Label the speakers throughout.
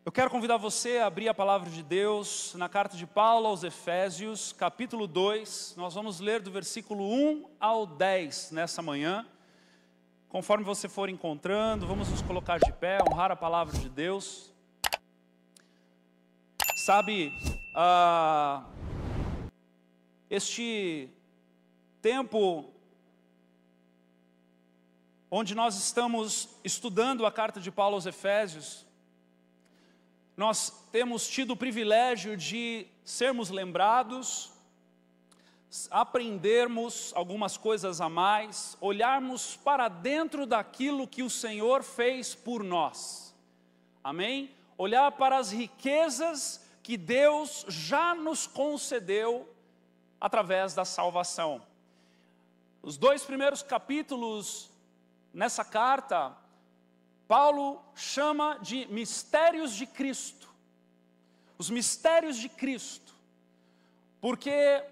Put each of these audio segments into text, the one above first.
Speaker 1: Eu quero convidar você a abrir a palavra de Deus na carta de Paulo aos Efésios, capítulo 2. Nós vamos ler do versículo 1 ao 10 nessa manhã. Conforme você for encontrando, vamos nos colocar de pé, honrar a palavra de Deus. Sabe, este tempo onde nós estamos estudando a carta de Paulo aos Efésios, nós temos tido o privilégio de sermos lembrados, aprendermos algumas coisas a mais, olharmos para dentro daquilo que o Senhor fez por nós. Amém? Olhar para as riquezas que Deus já nos concedeu através da salvação. Os 2 primeiros capítulos nessa carta, Paulo chama de mistérios de Cristo. Os mistérios de Cristo. Porque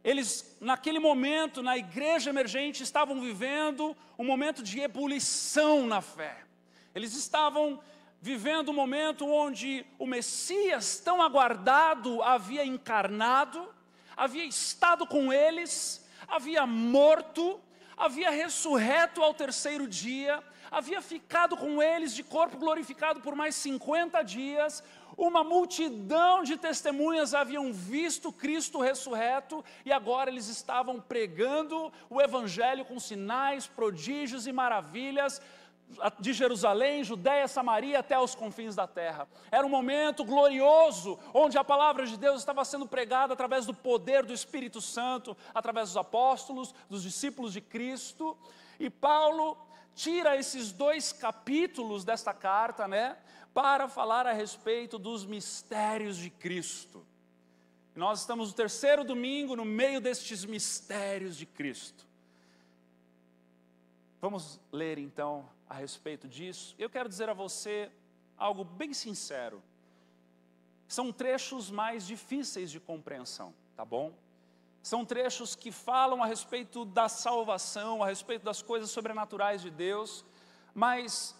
Speaker 1: eles, naquele momento, na igreja emergente, estavam vivendo um momento de ebulição na fé. Eles estavam vivendo um momento onde o Messias, tão aguardado, havia encarnado, havia estado com eles, havia morto, havia ressurreto ao 3º dia, havia ficado com eles de corpo glorificado por mais 50 dias, uma multidão de testemunhas haviam visto Cristo ressurreto, e agora eles estavam pregando o Evangelho com sinais, prodígios e maravilhas, de Jerusalém, Judeia, Samaria, até os confins da terra. Era um momento glorioso, onde a palavra de Deus estava sendo pregada através do poder do Espírito Santo, através dos apóstolos, dos discípulos de Cristo. E Paulo tira esses 2 capítulos desta carta, para falar a respeito dos mistérios de Cristo. E nós estamos no 3º domingo, no meio destes mistérios de Cristo. Vamos ler então a respeito disso. Eu quero dizer a você algo bem sincero. São trechos mais difíceis de compreensão, tá bom? São trechos que falam a respeito da salvação, a respeito das coisas sobrenaturais de Deus, mas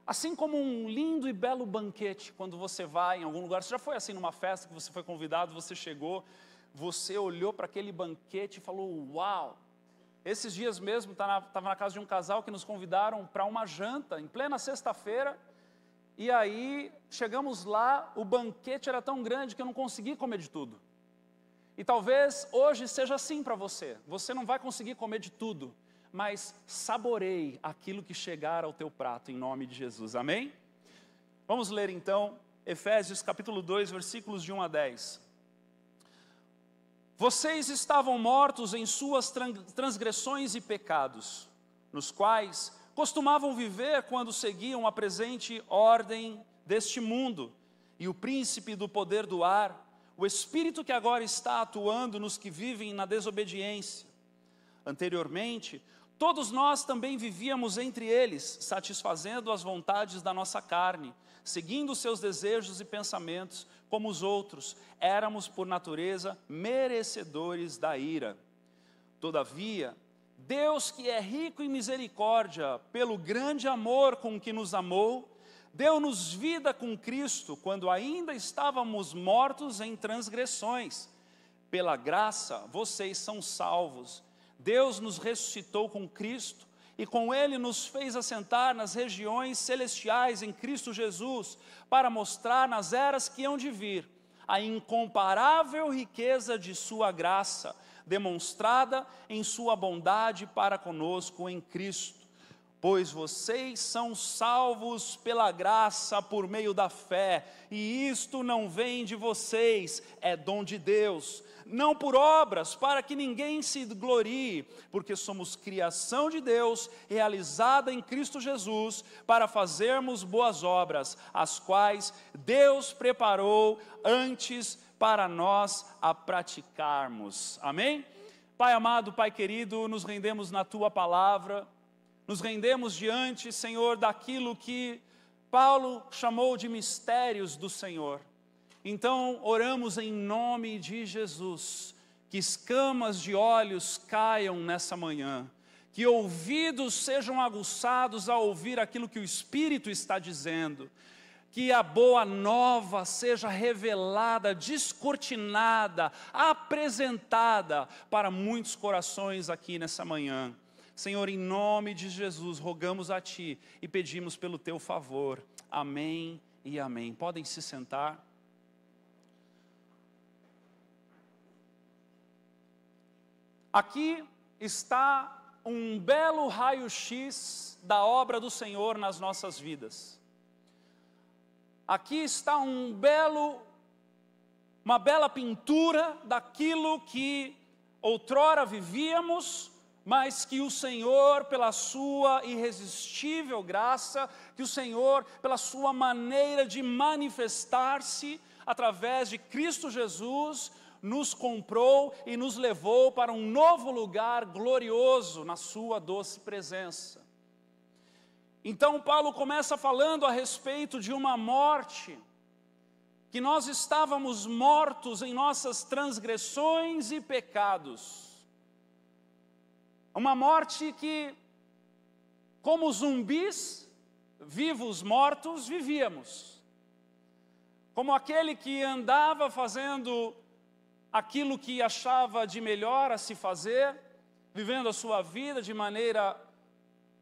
Speaker 1: assim como um lindo e belo banquete, quando você vai em algum lugar, você já foi assim numa festa que você foi convidado, você chegou, você olhou para aquele banquete e falou, uau! Esses dias mesmo, estava na casa de um casal que nos convidaram para uma janta, em plena sexta-feira, e aí chegamos lá, o banquete era tão grande que eu não consegui comer de tudo. E talvez hoje seja assim para você, você não vai conseguir comer de tudo, mas saboreie aquilo que chegar ao teu prato, em nome de Jesus, amém? Vamos ler então, Efésios capítulo 2, versículos de 1 a 10. Vocês estavam mortos em suas transgressões e pecados, nos quais costumavam viver quando seguiam a presente ordem deste mundo, e o príncipe do poder do ar, o espírito que agora está atuando nos que vivem na desobediência. Anteriormente, todos nós também vivíamos entre eles, satisfazendo as vontades da nossa carne, seguindo os seus desejos e pensamentos, como os outros, éramos por natureza merecedores da ira. Todavia, Deus, que é rico em misericórdia, pelo grande amor com que nos amou, deu-nos vida com Cristo, quando ainda estávamos mortos em transgressões. Pela graça, vocês são salvos. Deus nos ressuscitou com Cristo, e com Ele nos fez assentar nas regiões celestiais em Cristo Jesus, para mostrar nas eras que hão de vir, a incomparável riqueza de sua graça, demonstrada em sua bondade para conosco em Cristo. Pois vocês são salvos pela graça por meio da fé, e isto não vem de vocês, é dom de Deus, não por obras, para que ninguém se glorie, porque somos criação de Deus, realizada em Cristo Jesus, para fazermos boas obras, as quais Deus preparou antes para nós a praticarmos. Amém? Pai amado, Pai querido, nos rendemos na Tua palavra, nos rendemos diante, Senhor, daquilo que Paulo chamou de mistérios do Senhor. Então, oramos em nome de Jesus, que escamas de olhos caiam nessa manhã, que ouvidos sejam aguçados a ouvir aquilo que o Espírito está dizendo, que a boa nova seja revelada, descortinada, apresentada para muitos corações aqui nessa manhã. Senhor, em nome de Jesus, rogamos a Ti e pedimos pelo Teu favor. Amém e amém. Podem se sentar. Aqui está um belo raio-x da obra do Senhor nas nossas vidas. Aqui está uma bela pintura daquilo que outrora vivíamos, mas que o Senhor, pela sua irresistível graça, que o Senhor, pela sua maneira de manifestar-se através de Cristo Jesus, nos comprou e nos levou para um novo lugar glorioso na sua doce presença. Então Paulo começa falando a respeito de uma morte, que nós estávamos mortos em nossas transgressões e pecados. Uma morte que, como zumbis, vivos, mortos, vivíamos. Como aquele que andava fazendo aquilo que achava de melhor a se fazer, vivendo a sua vida de maneira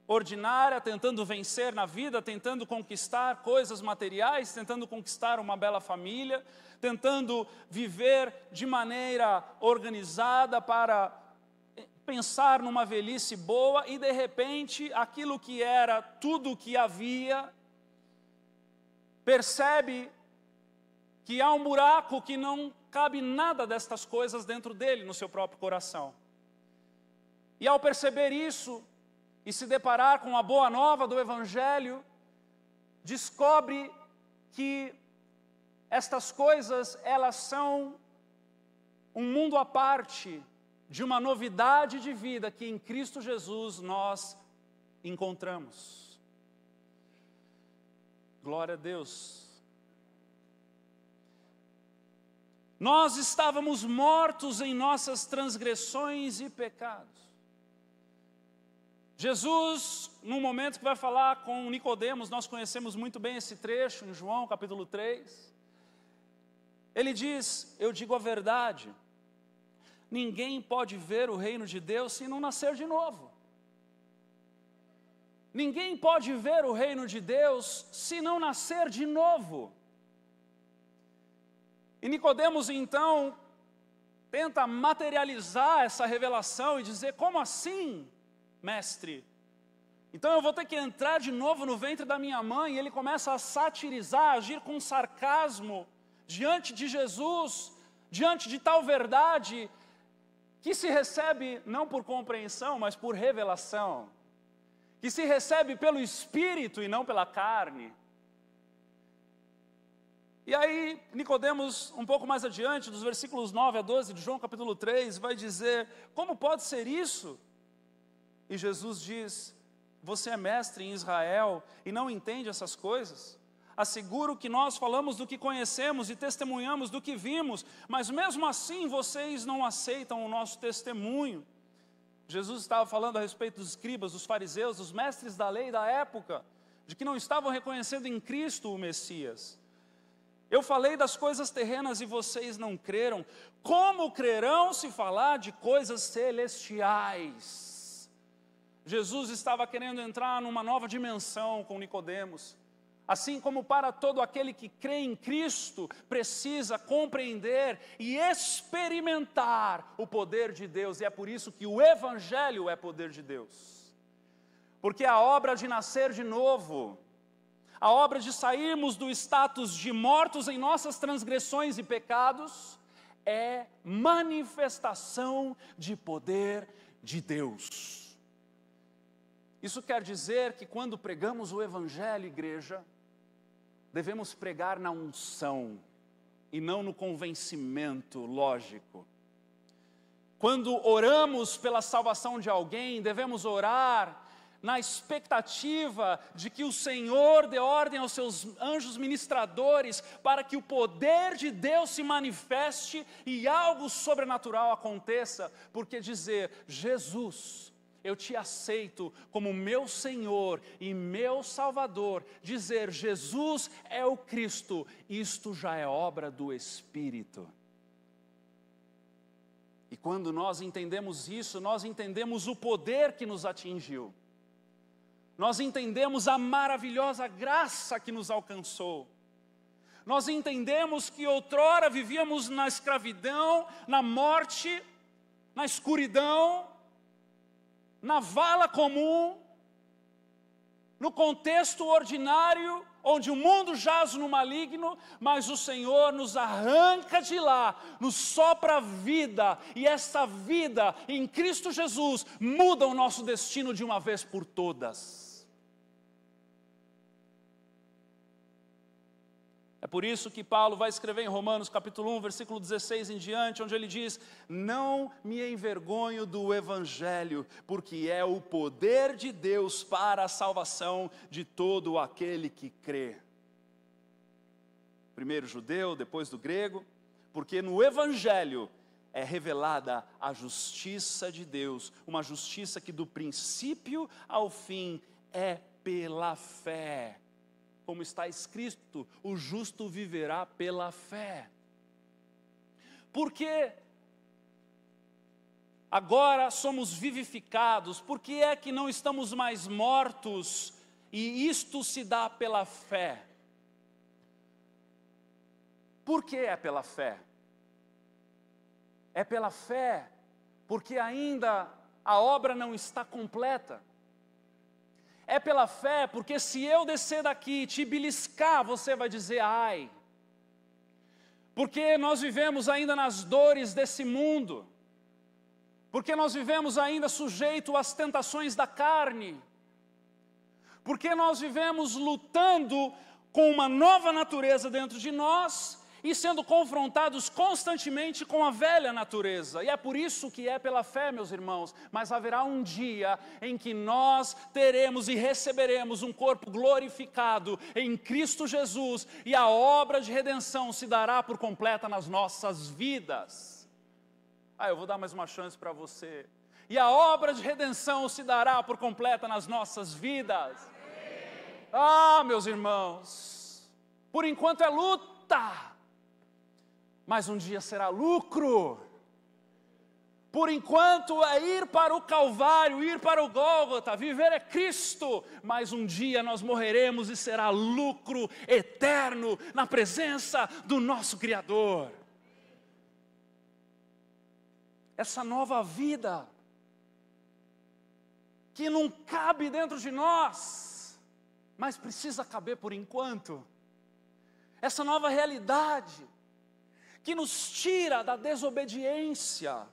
Speaker 1: ordinária, tentando vencer na vida, tentando conquistar coisas materiais, tentando conquistar uma bela família, tentando viver de maneira organizada para pensar numa velhice boa, e de repente aquilo que era tudo o que havia, percebe que há um buraco que não cabe nada destas coisas dentro dele, no seu próprio coração. E ao perceber isso, e se deparar com a boa nova do Evangelho, descobre que estas coisas, elas são um mundo à parte de uma novidade de vida que em Cristo Jesus nós encontramos. Glória a Deus. Nós estávamos mortos em nossas transgressões e pecados. Jesus, num momento que vai falar com Nicodemos, nós conhecemos muito bem esse trecho em João capítulo 3. Ele diz: eu digo a verdade, ninguém pode ver o reino de Deus se não nascer de novo. Ninguém pode ver o reino de Deus se não nascer de novo. E Nicodemos então tenta materializar essa revelação e dizer: como assim, mestre? Então eu vou ter que entrar de novo no ventre da minha mãe. E ele começa a satirizar, a agir com sarcasmo diante de Jesus, diante de tal verdade que se recebe não por compreensão, mas por revelação, que se recebe pelo Espírito e não pela carne. E aí Nicodemos, um pouco mais adiante, dos versículos 9 a 12 de João capítulo 3, vai dizer: como pode ser isso? E Jesus diz: você é mestre em Israel e não entende essas coisas? Asseguro que nós falamos do que conhecemos e testemunhamos do que vimos, mas mesmo assim vocês não aceitam o nosso testemunho. Jesus estava falando a respeito dos escribas, dos fariseus, dos mestres da lei da época, de que não estavam reconhecendo em Cristo o Messias. Eu falei das coisas terrenas e vocês não creram. Como crerão se falar de coisas celestiais? Jesus estava querendo entrar numa nova dimensão com Nicodemos. Assim como para todo aquele que crê em Cristo, precisa compreender e experimentar o poder de Deus. E é por isso que o Evangelho é poder de Deus. Porque a obra de nascer de novo, a obra de sairmos do status de mortos em nossas transgressões e pecados, é manifestação de poder de Deus. Isso quer dizer que quando pregamos o Evangelho, igreja, devemos pregar na unção e não no convencimento lógico. Quando oramos pela salvação de alguém, devemos orar na expectativa de que o Senhor dê ordem aos seus anjos ministradores para que o poder de Deus se manifeste e algo sobrenatural aconteça, porque dizer Jesus eu te aceito como meu Senhor e meu Salvador, dizer Jesus é o Cristo, isto já é obra do Espírito. E quando nós entendemos isso, nós entendemos o poder que nos atingiu. Nós entendemos a maravilhosa graça que nos alcançou. Nós entendemos que outrora vivíamos na escravidão, na morte, na escuridão, na vala comum, no contexto ordinário, onde o mundo jaz no maligno, mas o Senhor nos arranca de lá, nos sopra a vida, e essa vida em Cristo Jesus muda o nosso destino de uma vez por todas. É por isso que Paulo vai escrever em Romanos capítulo 1, versículo 16 em diante, onde ele diz: não me envergonho do Evangelho, porque é o poder de Deus para a salvação de todo aquele que crê. Primeiro judeu, depois do grego, porque no Evangelho é revelada a justiça de Deus, uma justiça que do princípio ao fim é pela fé. Como está escrito, o justo viverá pela fé. Porque agora somos vivificados, por que é que não estamos mais mortos? E isto se dá pela fé. Por que é pela fé? É pela fé, porque ainda a obra não está completa. É pela fé, porque se eu descer daqui e te beliscar, você vai dizer ai. Porque nós vivemos ainda nas dores desse mundo. Porque nós vivemos ainda sujeito às tentações da carne. Porque nós vivemos lutando com uma nova natureza dentro de nós e sendo confrontados constantemente com a velha natureza. E é por isso que é pela fé, meus irmãos. Mas haverá um dia em que nós teremos e receberemos um corpo glorificado em Cristo Jesus, e a obra de redenção se dará por completa nas nossas vidas. Eu vou dar mais uma chance para você. E a obra de redenção se dará por completa nas nossas vidas. Meus irmãos, por enquanto é luta, mas um dia será lucro. Por enquanto é ir para o Calvário, ir para o Gólgota, viver é Cristo, mas um dia nós morreremos e será lucro eterno na presença do nosso Criador. Essa nova vida que não cabe dentro de nós, mas precisa caber por enquanto. Essa nova realidade que nos tira da desobediência.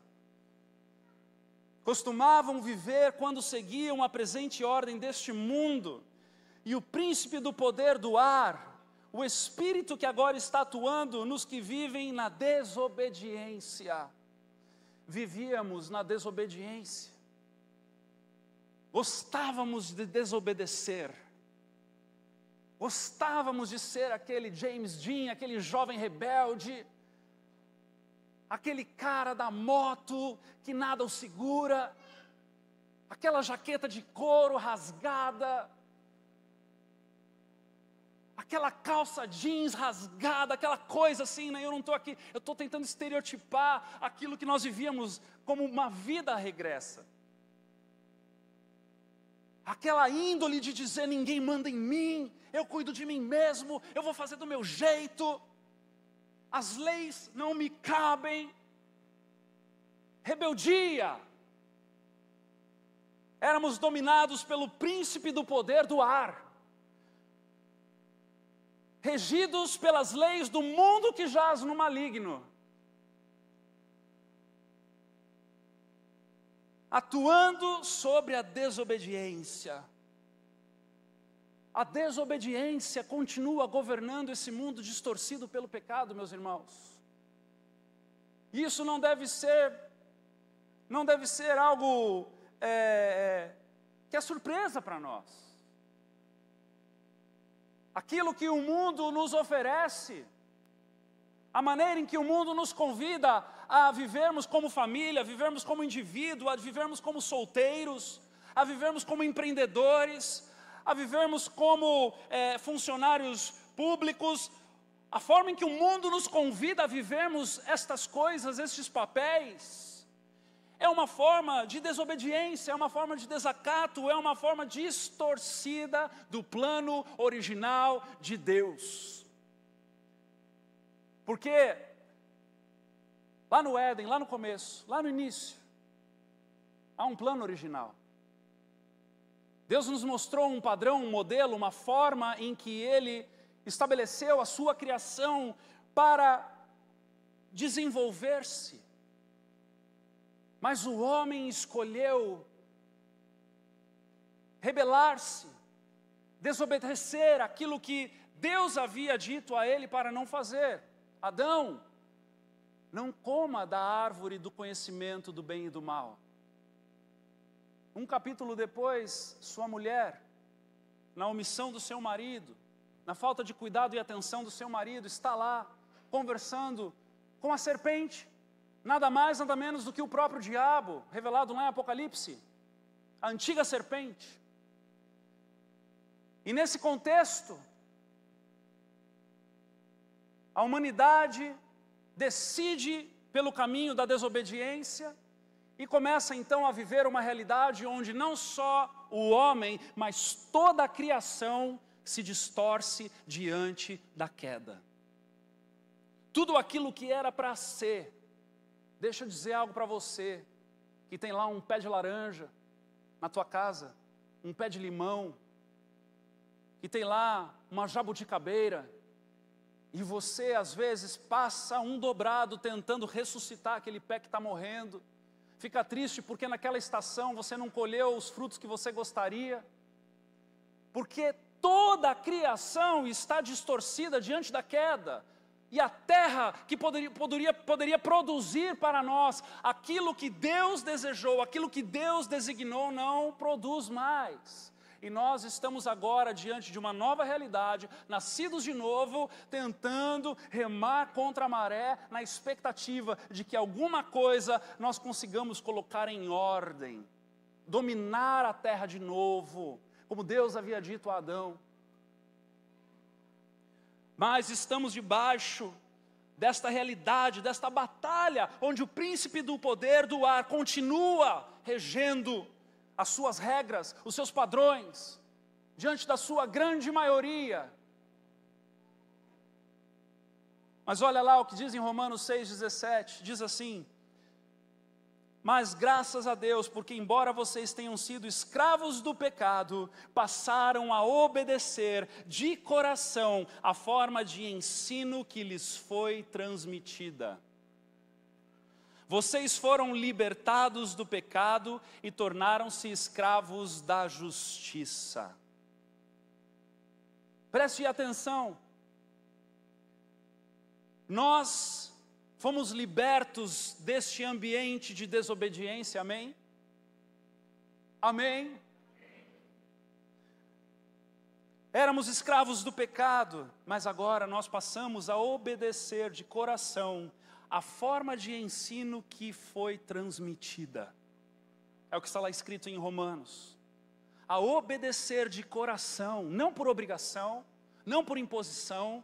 Speaker 1: Costumavam viver quando seguiam a presente ordem deste mundo, e o príncipe do poder do ar, o espírito que agora está atuando nos que vivem na desobediência. Vivíamos na desobediência, gostávamos de desobedecer, gostávamos de ser aquele James Dean, aquele jovem rebelde, aquele cara da moto que nada o segura, aquela jaqueta de couro rasgada, aquela calça jeans rasgada, aquela coisa assim, né? Eu não estou aqui, eu estou tentando estereotipar aquilo que nós vivíamos como uma vida regressa. Aquela índole de dizer ninguém manda em mim, eu cuido de mim mesmo, eu vou fazer do meu jeito. As leis não me cabem. Rebeldia. Éramos dominados pelo príncipe do poder do ar, regidos pelas leis do mundo que jaz no maligno, atuando sobre a desobediência. A desobediência continua governando esse mundo distorcido pelo pecado, meus irmãos. Isso não deve ser algo que é surpresa para nós. Aquilo que o mundo nos oferece, A maneira em que o mundo nos convida a vivermos como família, a vivermos como indivíduo, a vivermos como solteiros, a vivermos como empreendedores, a vivermos como funcionários públicos. A forma em que o mundo nos convida a vivermos estas coisas, estes papéis, é uma forma de desobediência, é uma forma de desacato, é uma forma distorcida do plano original de Deus. Porque lá no Éden, lá no começo, lá no início, há um plano original. Deus nos mostrou um padrão, um modelo, uma forma em que Ele estabeleceu a sua criação para desenvolver-se. Mas o homem escolheu rebelar-se, desobedecer aquilo que Deus havia dito a ele para não fazer. Adão, não coma da árvore do conhecimento do bem e do mal. Um capítulo depois, sua mulher, na omissão do seu marido, na falta de cuidado e atenção do seu marido, está lá, conversando com a serpente, nada mais, nada menos do que o próprio diabo, revelado lá em Apocalipse, a antiga serpente. E nesse contexto, a humanidade decide pelo caminho da desobediência e começa então a viver uma realidade onde não só o homem, mas toda a criação se distorce diante da queda. Tudo aquilo que era para ser, deixa eu dizer algo para você, que tem lá um pé de laranja na tua casa, um pé de limão, que tem lá uma jabuticabeira, e você às vezes passa um dobrado tentando ressuscitar aquele pé que está morrendo, fica triste porque naquela estação você não colheu os frutos que você gostaria, porque toda a criação está distorcida diante da queda, e a terra que poderia produzir para nós aquilo que Deus desejou, aquilo que Deus designou, não produz mais. E nós estamos agora diante de uma nova realidade, nascidos de novo, tentando remar contra a maré, na expectativa de que alguma coisa nós consigamos colocar em ordem, dominar a terra de novo, como Deus havia dito a Adão. Mas estamos debaixo desta realidade, desta batalha, onde o príncipe do poder do ar continua regendo as suas regras, os seus padrões, diante da sua grande maioria. Mas olha lá o que diz em Romanos 6,17, diz assim: mas graças a Deus, porque embora vocês tenham sido escravos do pecado, passaram a obedecer de coração a forma de ensino que lhes foi transmitida. Vocês foram libertados do pecado e tornaram-se escravos da justiça. Preste atenção. Nós fomos libertos deste ambiente de desobediência, amém? Amém? Éramos escravos do pecado, mas agora nós passamos a obedecer de coração a forma de ensino que foi transmitida. É o que está lá escrito em Romanos. A obedecer de coração, não por obrigação, não por imposição,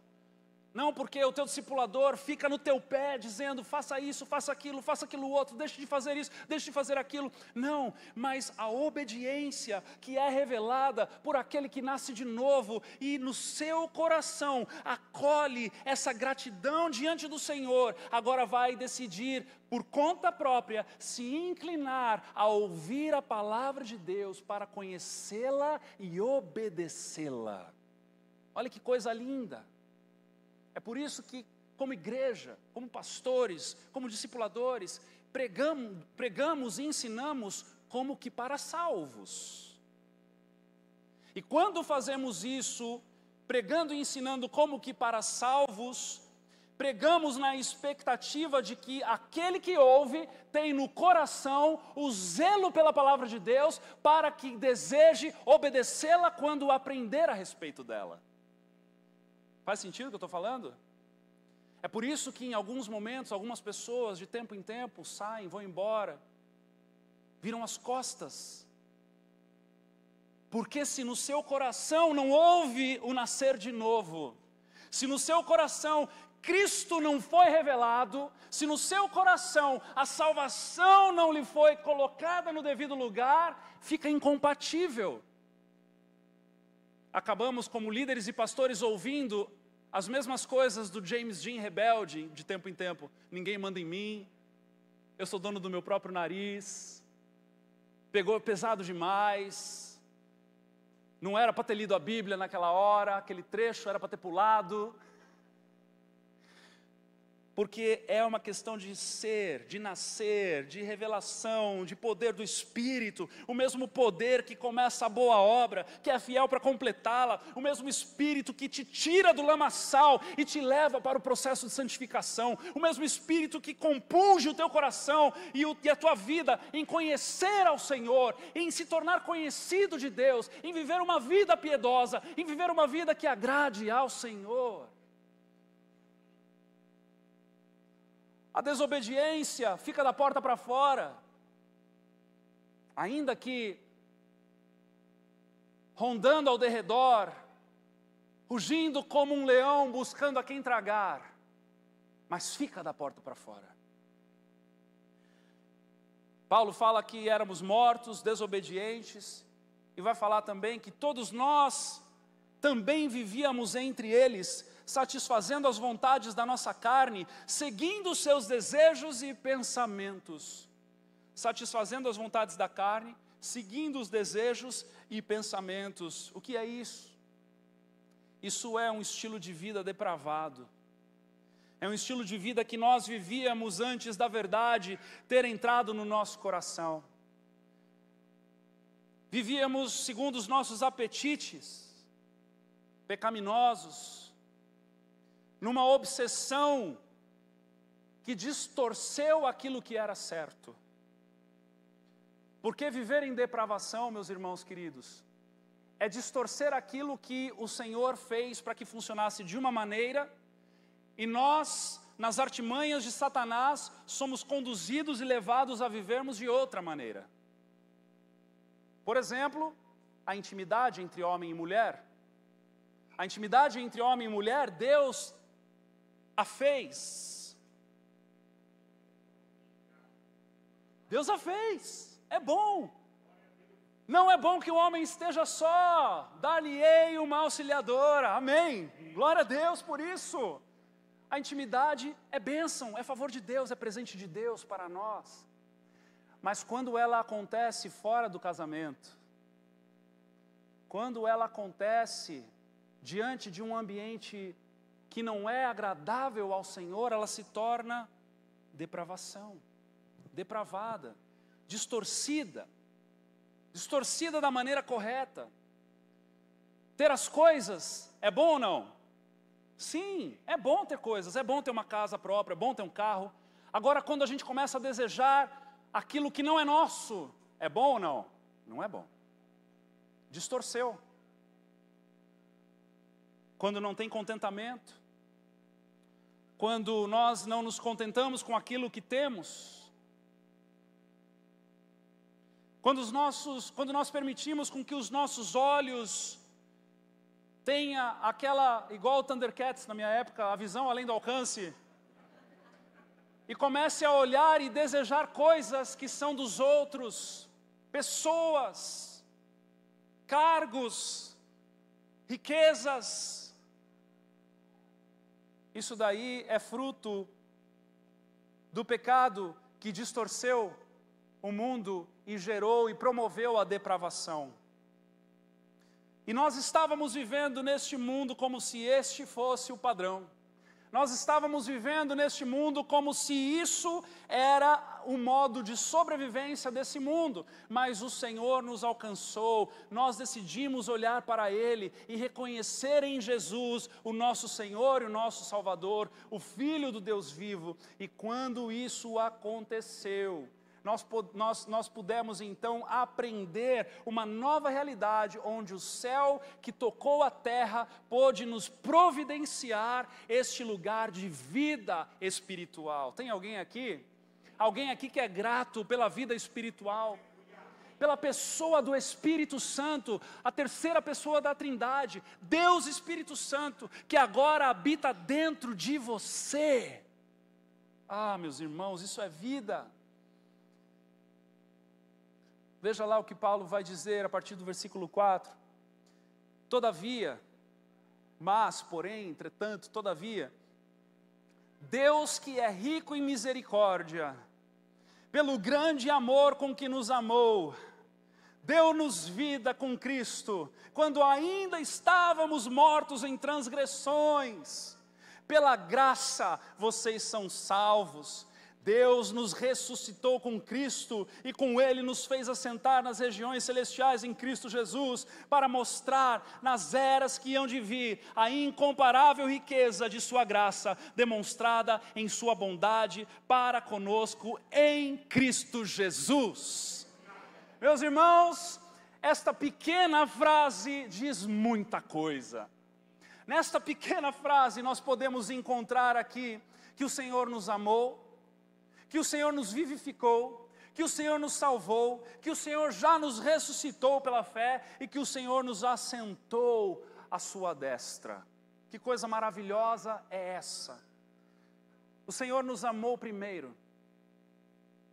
Speaker 1: não porque o teu discipulador fica no teu pé dizendo faça isso, faça aquilo outro, deixe de fazer isso, deixe de fazer aquilo. Não, mas a obediência que é revelada por aquele que nasce de novo e no seu coração acolhe essa gratidão diante do Senhor, agora vai decidir por conta própria se inclinar a ouvir a palavra de Deus para conhecê-la e obedecê-la. Olha que coisa linda. É por isso que, como igreja, como pastores, como discipuladores, pregamos e ensinamos como que para salvos. E quando fazemos isso, pregando e ensinando como que para salvos, pregamos na expectativa de que aquele que ouve tem no coração o zelo pela palavra de Deus, para que deseje obedecê-la quando aprender a respeito dela. Faz sentido o que eu estou falando? É por isso que em alguns momentos, algumas pessoas de tempo em tempo saem, vão embora, viram as costas. Porque se no seu coração não houve o nascer de novo, se no seu coração Cristo não foi revelado, se no seu coração a salvação não lhe foi colocada no devido lugar, fica incompatível. Acabamos como líderes e pastores ouvindo as mesmas coisas do James Dean rebelde, de tempo em tempo. Ninguém manda em mim, eu sou dono do meu próprio nariz, pegou pesado demais, não era para ter lido a Bíblia naquela hora, aquele trecho era para ter pulado. Porque é uma questão de ser, de nascer, de revelação, de poder do Espírito, o mesmo poder que começa a boa obra, que é fiel para completá-la, o mesmo Espírito que te tira do lamaçal e te leva para o processo de santificação, o mesmo Espírito que compunge o teu coração e a tua vida em conhecer ao Senhor, em se tornar conhecido de Deus, em viver uma vida piedosa, em viver uma vida que agrade ao Senhor. A desobediência fica da porta para fora. Ainda que rondando ao derredor, rugindo como um leão buscando a quem tragar, mas fica da porta para fora. Paulo fala que éramos mortos, desobedientes, e vai falar também que todos nós também vivíamos entre eles, satisfazendo as vontades da nossa carne, seguindo os seus desejos e pensamentos. Satisfazendo as vontades da carne, seguindo os desejos e pensamentos. O que é isso? Isso é um estilo de vida depravado. É um estilo de vida que nós vivíamos antes da verdade ter entrado no nosso coração. Vivíamos segundo os nossos apetites pecaminosos, numa obsessão que distorceu aquilo que era certo. Porque viver em depravação, meus irmãos queridos, é distorcer aquilo que o Senhor fez para que funcionasse de uma maneira, e nós, nas artimanhas de Satanás, somos conduzidos e levados a vivermos de outra maneira. Por exemplo, a intimidade entre homem e mulher. A intimidade entre homem e mulher, Deus a fez. Deus a fez. É bom. Não é bom que o homem esteja só. Dar-lhe-ei uma auxiliadora. Amém. Glória a Deus por isso. A intimidade é bênção, é favor de Deus, é presente de Deus para nós. Mas quando ela acontece fora do casamento, quando ela acontece diante de um ambiente que não é agradável ao Senhor, ela se torna depravação, depravada, distorcida da maneira correta. Ter as coisas é bom ou não? Sim, é bom ter coisas, é bom ter uma casa própria, é bom ter um carro. Agora, quando a gente começa a desejar aquilo que não é nosso, é bom ou não? Não é bom. Distorceu. Quando não tem contentamento, quando nós não nos contentamos com aquilo que temos, quando nós permitimos com que os nossos olhos tenha aquela, igual o Thundercats na minha época, a visão além do alcance, e comece a olhar e desejar coisas que são dos outros, pessoas, cargos, riquezas. Isso daí é fruto do pecado que distorceu o mundo e gerou e promoveu a depravação. E nós estávamos vivendo neste mundo como se este fosse o padrão. Nós estávamos vivendo neste mundo como se isso era o modo de sobrevivência desse mundo. Mas o Senhor nos alcançou, nós decidimos olhar para Ele e reconhecer em Jesus o nosso Senhor e o nosso Salvador, o Filho do Deus vivo. E quando isso aconteceu, nós pudemos então aprender uma nova realidade, onde o céu que tocou a terra pôde nos providenciar este lugar de vida espiritual. Tem alguém aqui? Alguém aqui que é grato pela vida espiritual? Pela pessoa do Espírito Santo, a terceira pessoa da Trindade, Deus Espírito Santo, que agora habita dentro de você. Ah, meus irmãos, isso é vida. Veja lá o que Paulo vai dizer a partir do versículo 4. Todavia, mas, porém, entretanto, todavia, Deus que é rico em misericórdia, pelo grande amor com que nos amou, deu-nos vida com Cristo, quando ainda estávamos mortos em transgressões. Pela graça vocês são salvos. Deus nos ressuscitou com Cristo e com Ele nos fez assentar nas regiões celestiais em Cristo Jesus, para mostrar nas eras que hão de vir a incomparável riqueza de sua graça, demonstrada em sua bondade para conosco em Cristo Jesus. Meus irmãos, esta pequena frase diz muita coisa. Nesta pequena frase nós podemos encontrar aqui que o Senhor nos amou, que o Senhor nos vivificou, que o Senhor nos salvou, que o Senhor já nos ressuscitou pela fé e que o Senhor nos assentou à sua destra. Que coisa maravilhosa é essa? O Senhor nos amou primeiro,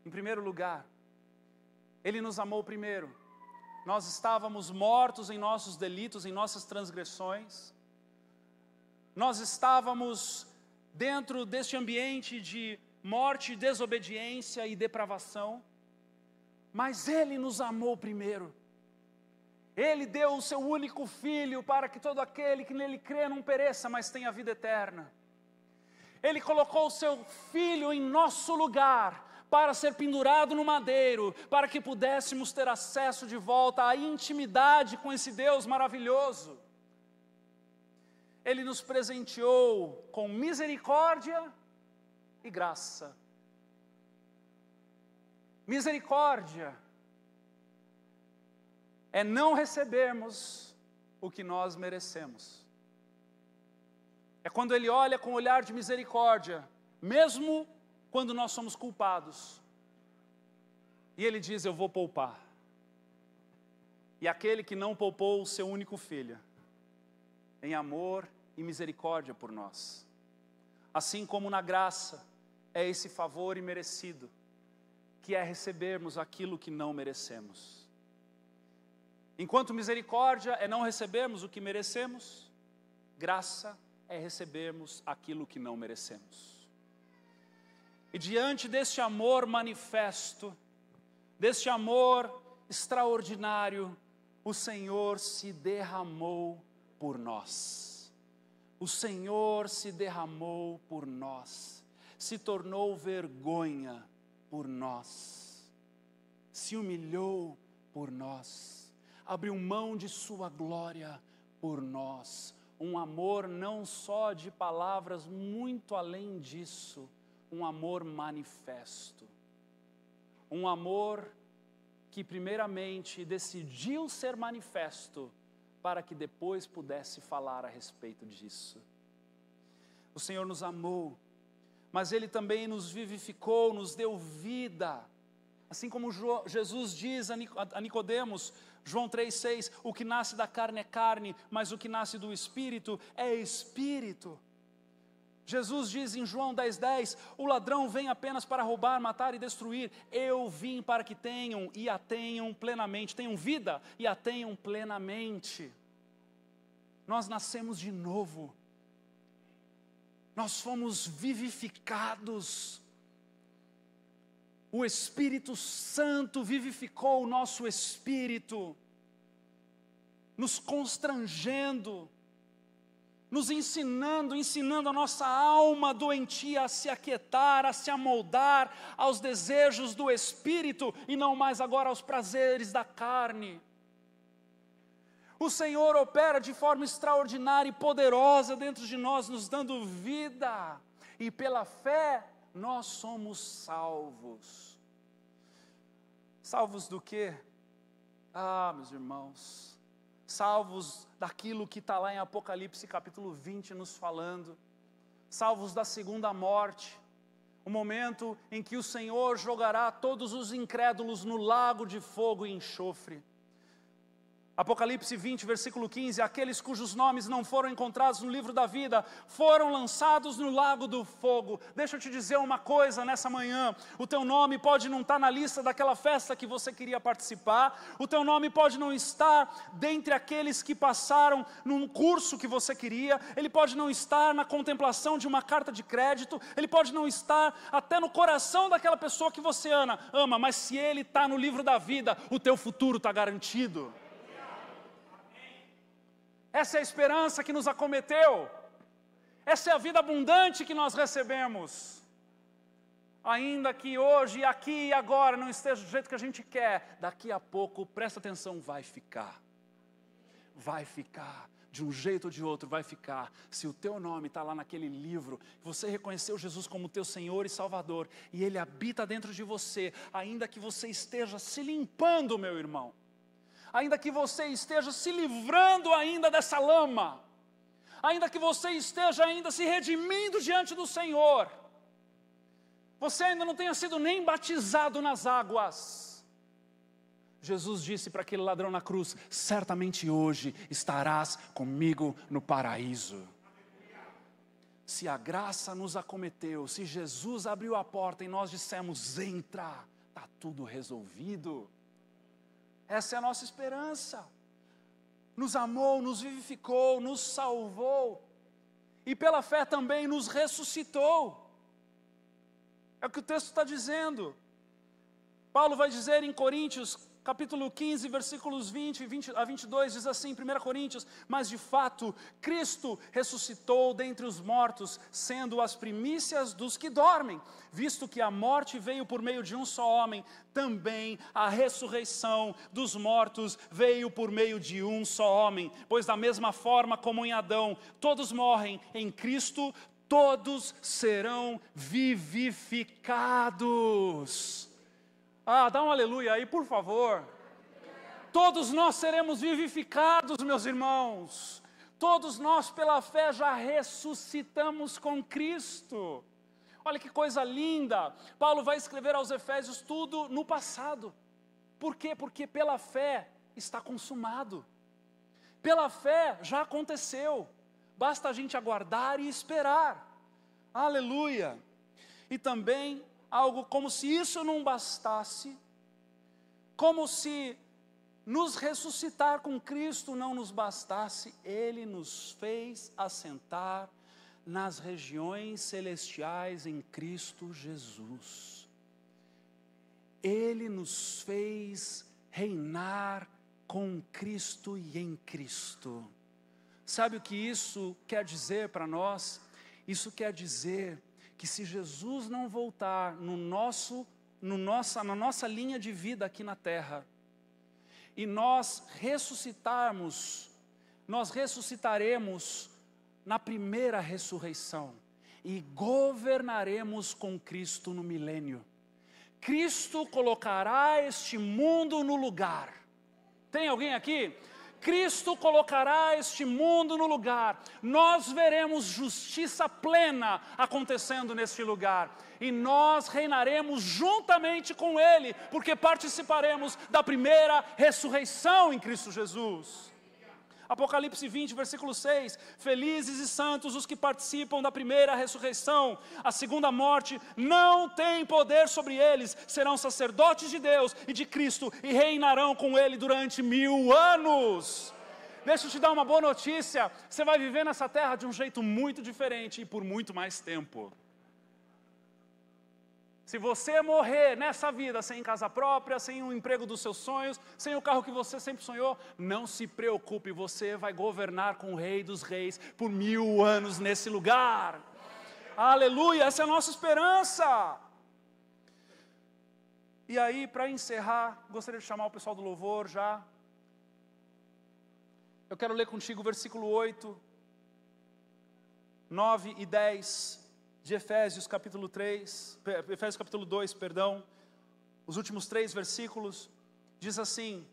Speaker 1: em primeiro lugar. Ele nos amou primeiro. Nós estávamos mortos em nossos delitos, em nossas transgressões. Nós estávamos dentro deste ambiente de morte, desobediência e depravação, mas Ele nos amou primeiro. Ele deu o seu único Filho para que todo aquele que nele crê não pereça, mas tenha vida eterna. Ele colocou o seu Filho em nosso lugar, para ser pendurado no madeiro, para que pudéssemos ter acesso de volta à intimidade com esse Deus maravilhoso. Ele nos presenteou com misericórdia e graça. Misericórdia é não recebermos o que nós merecemos. É quando Ele olha com olhar de misericórdia, mesmo quando nós somos culpados. E Ele diz: eu vou poupar. E aquele que não poupou o seu único Filho, em amor e misericórdia por nós. Assim como na graça é esse favor imerecido, que é recebermos aquilo que não merecemos. Enquanto misericórdia é não recebermos o que merecemos, graça é recebermos aquilo que não merecemos. E diante deste amor manifesto, deste amor extraordinário, o Senhor se derramou por nós. O Senhor se derramou por nós, se tornou vergonha por nós, se humilhou por nós, abriu mão de sua glória por nós. Um amor não só de palavras, muito além disso, um amor manifesto. Um amor que primeiramente decidiu ser manifesto, para que depois pudesse falar a respeito disso. O Senhor nos amou, mas Ele também nos vivificou, nos deu vida. Assim como Jesus diz a Nicodemos, João 3,6, o que nasce da carne é carne, mas o que nasce do Espírito é Espírito. Jesus diz em João 10,10, o ladrão vem apenas para roubar, matar e destruir. Eu vim para que tenham e a tenham plenamente, tenham vida e a tenham plenamente. Nós nascemos de novo. Nós fomos vivificados. O Espírito Santo vivificou o nosso espírito, nos constrangendo, nos ensinando a nossa alma doentia a se aquietar, a se amoldar aos desejos do Espírito e não mais agora aos prazeres da carne. O Senhor opera de forma extraordinária e poderosa dentro de nós, nos dando vida, e pela fé nós somos salvos. Salvos do quê? Meus irmãos, salvos daquilo que está lá em Apocalipse capítulo 20 nos falando, salvos da segunda morte, o momento em que o Senhor jogará todos os incrédulos no lago de fogo e enxofre. Apocalipse 20, versículo 15, aqueles cujos nomes não foram encontrados no livro da vida, foram lançados no lago do fogo. Deixa eu te dizer uma coisa nessa manhã, o teu nome pode não estar na lista daquela festa que você queria participar, o teu nome pode não estar dentre aqueles que passaram num curso que você queria, ele pode não estar na contemplação de uma carta de crédito, ele pode não estar até no coração daquela pessoa que você ama, mas se ele está no livro da vida, o teu futuro está garantido. Essa é a esperança que nos acometeu, essa é a vida abundante que nós recebemos. Ainda que hoje, aqui e agora não esteja do jeito que a gente quer, daqui a pouco, presta atenção, vai ficar, de um jeito ou de outro vai ficar. Se o teu nome está lá naquele livro, você reconheceu Jesus como teu Senhor e Salvador, e Ele habita dentro de você, ainda que você esteja se limpando, meu irmão, ainda que você esteja se livrando ainda dessa lama, ainda que você esteja ainda se redimindo diante do Senhor, você ainda não tenha sido nem batizado nas águas, Jesus disse para aquele ladrão na cruz, certamente hoje estarás comigo no paraíso. Se a graça nos acometeu, se Jesus abriu a porta e nós dissemos, entra, está tudo resolvido. Essa é a nossa esperança. Nos amou, nos vivificou, nos salvou. E pela fé também nos ressuscitou. É o que o texto está dizendo. Paulo vai dizer em Coríntios, capítulo 15, versículos 20 a 22, diz assim, 1 Coríntios, mas de fato, Cristo ressuscitou dentre os mortos, sendo as primícias dos que dormem, visto que a morte veio por meio de um só homem, também a ressurreição dos mortos veio por meio de um só homem, pois da mesma forma como em Adão, todos morrem, em Cristo, todos serão vivificados. Dá um aleluia aí, por favor. Todos nós seremos vivificados, meus irmãos. Todos nós, pela fé, já ressuscitamos com Cristo. Olha que coisa linda. Paulo vai escrever aos Efésios tudo no passado. Por quê? Porque pela fé está consumado. Pela fé já aconteceu. Basta a gente aguardar e esperar. Aleluia. E também algo como se isso não bastasse, como se nos ressuscitar com Cristo não nos bastasse, Ele nos fez assentar nas regiões celestiais em Cristo Jesus. Ele nos fez reinar com Cristo e em Cristo. Sabe o que isso quer dizer para nós? Isso quer dizer que se Jesus não voltar na nossa linha de vida aqui na terra, e nós ressuscitaremos na primeira ressurreição, e governaremos com Cristo no milênio. Cristo colocará este mundo no lugar. Tem alguém aqui? Cristo colocará este mundo no lugar, nós veremos justiça plena acontecendo neste lugar, e nós reinaremos juntamente com Ele, porque participaremos da primeira ressurreição em Cristo Jesus. Apocalipse 20, versículo 6, felizes e santos os que participam da primeira ressurreição, a segunda morte não tem poder sobre eles, serão sacerdotes de Deus e de Cristo, e reinarão com Ele durante 1000 anos. Deixa eu te dar uma boa notícia, você vai viver nessa terra de um jeito muito diferente e por muito mais tempo. Se você morrer nessa vida sem casa própria, sem o emprego dos seus sonhos, sem o carro que você sempre sonhou, não se preocupe, você vai governar com o Rei dos Reis por 1000 anos nesse lugar. Aleluia, essa é a nossa esperança. E aí, para encerrar, gostaria de chamar o pessoal do louvor já. Eu quero ler contigo o versículo 8, 9 e 10. De Efésios capítulo 2, os últimos 3 versículos, diz assim: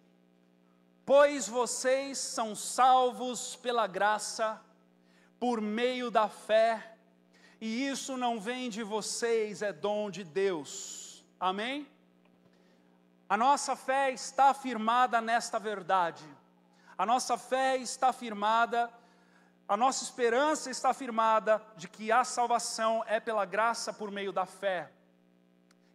Speaker 1: pois vocês são salvos pela graça, por meio da fé, e isso não vem de vocês, é dom de Deus. Amém? A nossa fé está firmada nesta verdade. A nossa fé está firmada, a nossa esperança está firmada de que a salvação é pela graça por meio da fé.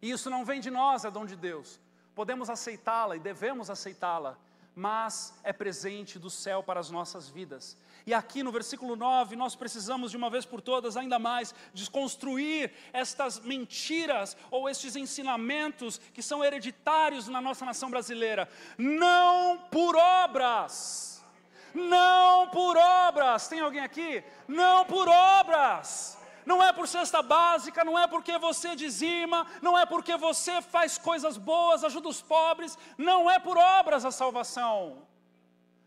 Speaker 1: E isso não vem de nós, é dom de Deus. Podemos aceitá-la e devemos aceitá-la, mas é presente do céu para as nossas vidas. E aqui no versículo 9, nós precisamos de uma vez por todas, ainda mais, desconstruir estas mentiras, ou estes ensinamentos que são hereditários na nossa nação brasileira. Não por obras, não por obras, tem alguém aqui? Não por obras. Não é por cesta básica, não é porque você dizima, não é porque você faz coisas boas, ajuda os pobres, não é por obras a salvação.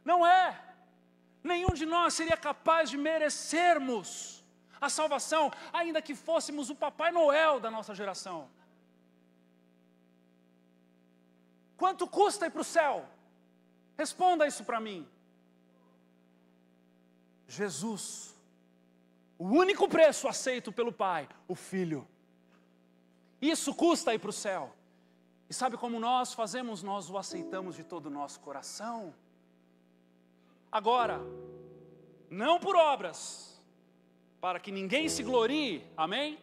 Speaker 1: Não é. Nenhum de nós seria capaz de merecermos a salvação, ainda que fôssemos o Papai Noel da nossa geração. Quanto custa ir para o céu? Responda isso para mim. Jesus. O único preço aceito pelo Pai, o Filho. Isso custa ir para o céu. E sabe como nós fazemos? Nós o aceitamos de todo o nosso coração. Agora, não por obras, para que ninguém se glorie, amém?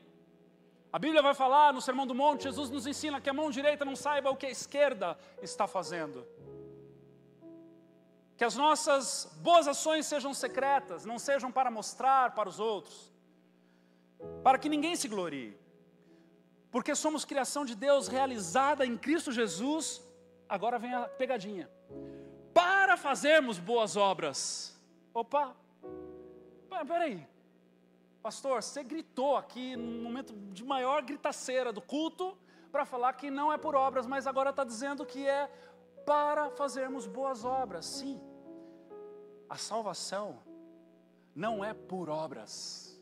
Speaker 1: A Bíblia vai falar no Sermão do Monte, Jesus nos ensina que a mão direita não saiba o que a esquerda está fazendo. Que as nossas boas ações sejam secretas, não sejam para mostrar para os outros, para que ninguém se glorie, porque somos criação de Deus realizada em Cristo Jesus. Agora vem a pegadinha: para fazermos boas obras. Opa, peraí, pastor, você gritou aqui no momento de maior gritaceira do culto, para falar que não é por obras, mas agora está dizendo que é para fazermos boas obras. Sim, a salvação não é por obras,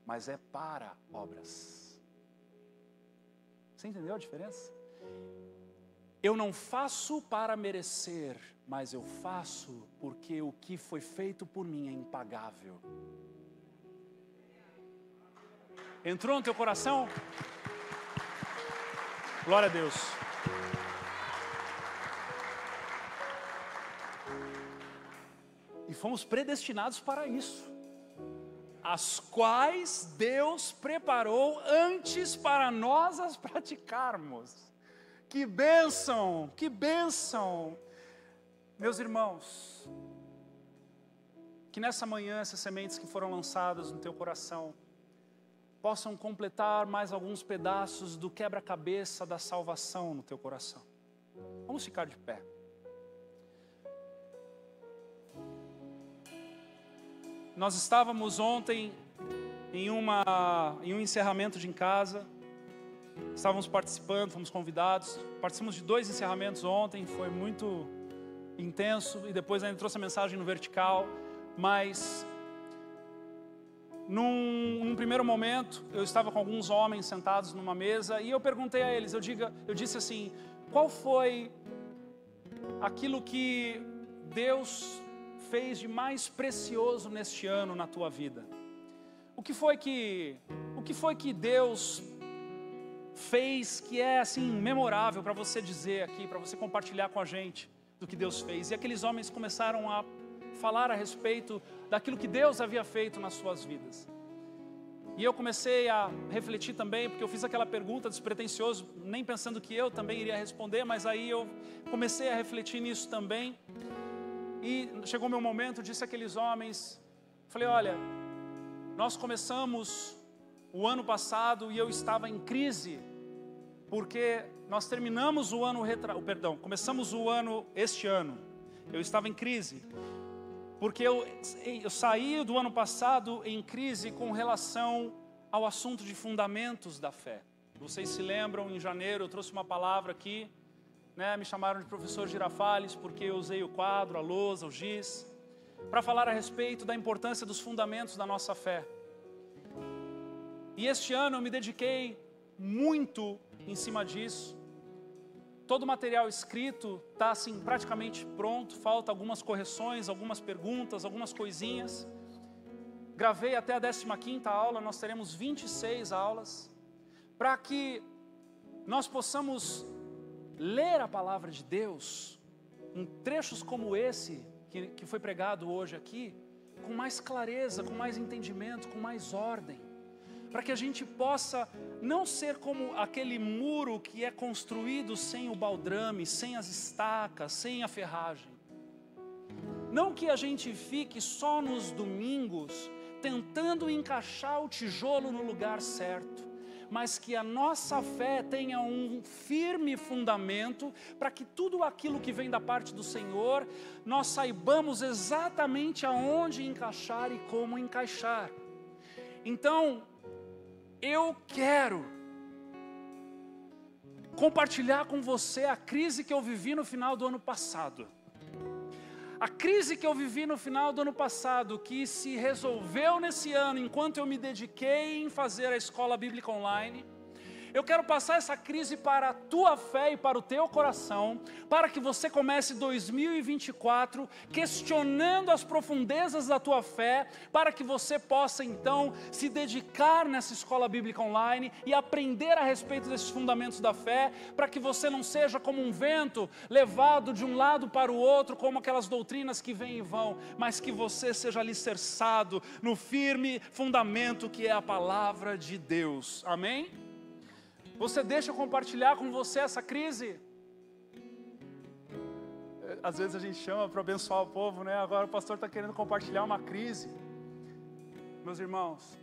Speaker 1: mas é para obras. Você entendeu a diferença? Eu não faço para merecer, mas eu faço porque o que foi feito por mim é impagável. Entrou no teu coração? Glória a Deus. E fomos predestinados para isso, as quais Deus preparou antes para nós as praticarmos. Que bênção, que bênção. Meus irmãos, que nessa manhã essas sementes que foram lançadas no teu coração possam completar mais alguns pedaços do quebra-cabeça da salvação no teu coração. Vamos ficar de pé. Nós estávamos ontem em um encerramento de em casa, estávamos participando, fomos convidados, participamos de 2 encerramentos ontem, foi muito intenso, e depois ainda trouxe a mensagem no vertical, mas num primeiro momento, eu estava com alguns homens sentados numa mesa, e eu perguntei a eles, eu disse assim: qual foi aquilo que Deus fez de mais precioso neste ano na tua vida? O que foi que Deus fez que é assim memorável para você dizer aqui, para você compartilhar com a gente do que Deus fez? E aqueles homens começaram a falar a respeito daquilo que Deus havia feito nas suas vidas. E eu comecei a refletir também, porque eu fiz aquela pergunta despretensioso, nem pensando que eu também iria responder, mas aí eu comecei a refletir nisso também. E chegou o meu momento, disse àqueles homens, falei: olha, nós começamos o ano passado e eu estava em crise, porque nós terminamos o ano, começamos o ano este ano, eu estava em crise, porque eu saí do ano passado em crise com relação ao assunto de fundamentos da fé. Vocês se lembram, em janeiro eu trouxe uma palavra aqui, me chamaram de professor Girafales, porque eu usei o quadro, a lousa, o giz, para falar a respeito da importância dos fundamentos da nossa fé. E este ano eu me dediquei muito em cima disso, todo o material escrito está assim praticamente pronto, falta algumas correções, algumas perguntas, algumas coisinhas. Gravei até a 15ª aula, nós teremos 26 aulas, para que nós possamos ler a palavra de Deus, em trechos como esse, que foi pregado hoje aqui, com mais clareza, com mais entendimento, com mais ordem, para que a gente possa não ser como aquele muro que é construído sem o baldrame, sem as estacas, sem a ferragem. Não que a gente fique só nos domingos tentando encaixar o tijolo no lugar certo, mas que a nossa fé tenha um firme fundamento, para que tudo aquilo que vem da parte do Senhor, nós saibamos exatamente aonde encaixar e como encaixar. Então, eu quero compartilhar com você a crise que eu vivi no final do ano passado. A crise que eu vivi no final do ano passado, que se resolveu nesse ano, enquanto eu me dediquei em fazer a escola bíblica online. Eu quero passar essa crise para a tua fé e para o teu coração, para que você comece 2024 questionando as profundezas da tua fé, para que você possa então se dedicar nessa escola bíblica online e aprender a respeito desses fundamentos da fé, para que você não seja como um vento levado de um lado para o outro, como aquelas doutrinas que vêm e vão, mas que você seja alicerçado no firme fundamento que é a palavra de Deus. Amém? Você deixa eu compartilhar com você essa crise? Às vezes a gente chama para abençoar o povo, né? Agora o pastor está querendo compartilhar uma crise. Meus irmãos,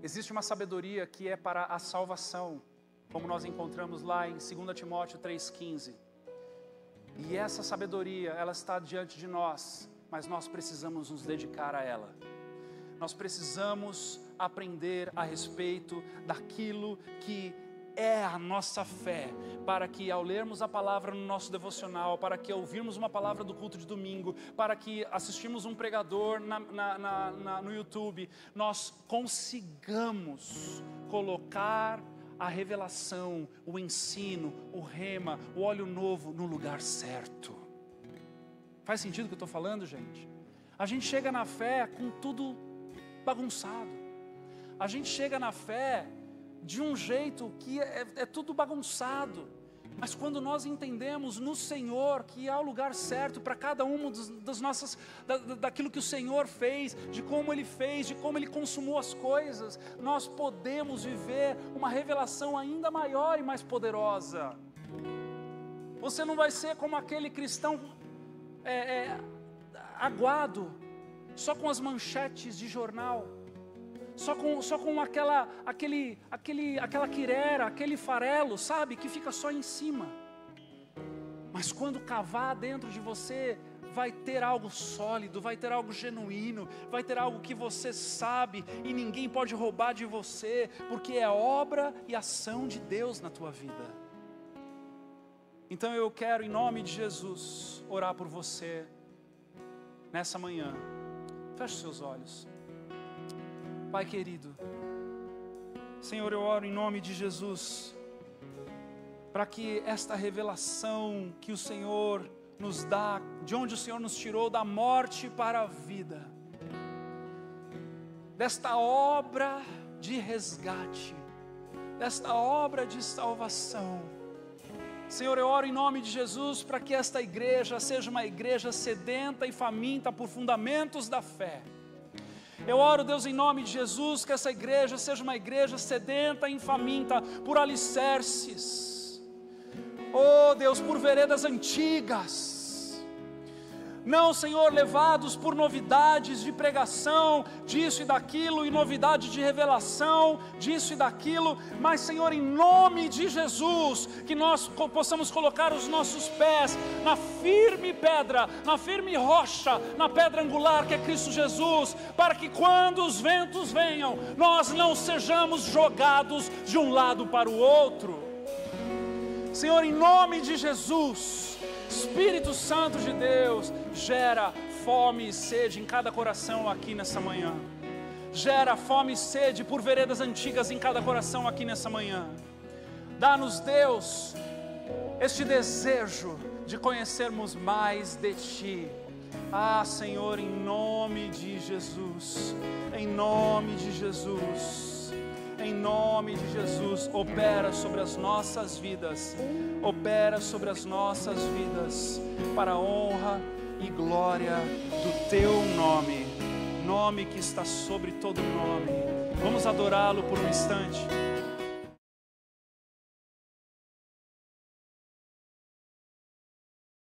Speaker 1: existe uma sabedoria que é para a salvação, como nós encontramos lá em 2 Timóteo 3,15. E essa sabedoria, ela está diante de nós, mas nós precisamos nos dedicar a ela. Nós precisamos aprender a respeito daquilo que é a nossa fé, para que ao lermos a palavra no nosso devocional, para que ao ouvirmos uma palavra do culto de domingo, para que assistimos um pregador no YouTube, nós consigamos colocar a revelação, o ensino, o rema, o óleo novo no lugar certo. Faz sentido o que eu estou falando, gente? A gente chega na fé com tudo bagunçado. A gente chega na fé de um jeito que é tudo bagunçado. Mas quando nós entendemos no Senhor que há o lugar certo para cada uma daquilo que o Senhor fez, de como Ele fez, de como Ele consumou as coisas, nós podemos viver uma revelação ainda maior e mais poderosa. Você não vai ser como aquele cristão aguado, só com as manchetes de jornal, só com aquela quirera, aquele farelo, sabe, que fica só em cima. Mas quando cavar dentro de você, vai ter algo sólido, vai ter algo genuíno, vai ter algo que você sabe e ninguém pode roubar de você, porque é obra e ação de Deus na tua vida. Então eu quero, em nome de Jesus, orar por você nessa manhã. Feche seus olhos. Pai querido, Senhor, eu oro em nome de Jesus, para que esta revelação que o Senhor nos dá, de onde o Senhor nos tirou, da morte para a vida, desta obra de resgate, desta obra de salvação, Senhor, eu oro em nome de Jesus para que esta igreja seja uma igreja sedenta e faminta por fundamentos da fé. Eu oro, Deus, em nome de Jesus, que essa igreja seja uma igreja sedenta e faminta por alicerces. Oh Deus, por veredas antigas. Não, Senhor, levados por novidades de pregação, disso e daquilo, e novidade de revelação, disso e daquilo, mas, Senhor, em nome de Jesus, que nós possamos colocar os nossos pés na firme pedra, na firme rocha, na pedra angular que é Cristo Jesus, para que quando os ventos venham, nós não sejamos jogados de um lado para o outro. Senhor, em nome de Jesus, Espírito Santo de Deus, gera fome e sede em cada coração aqui nessa manhã. Gera fome e sede por veredas antigas em cada coração aqui nessa manhã. Dá-nos, Deus, este desejo de conhecermos mais de Ti. Ah, Senhor, em nome de Jesus, em nome de Jesus, em nome de Jesus, opera sobre as nossas vidas, opera sobre as nossas vidas, para a honra e glória do Teu nome, nome que está sobre todo nome. Vamos adorá-lo por um instante.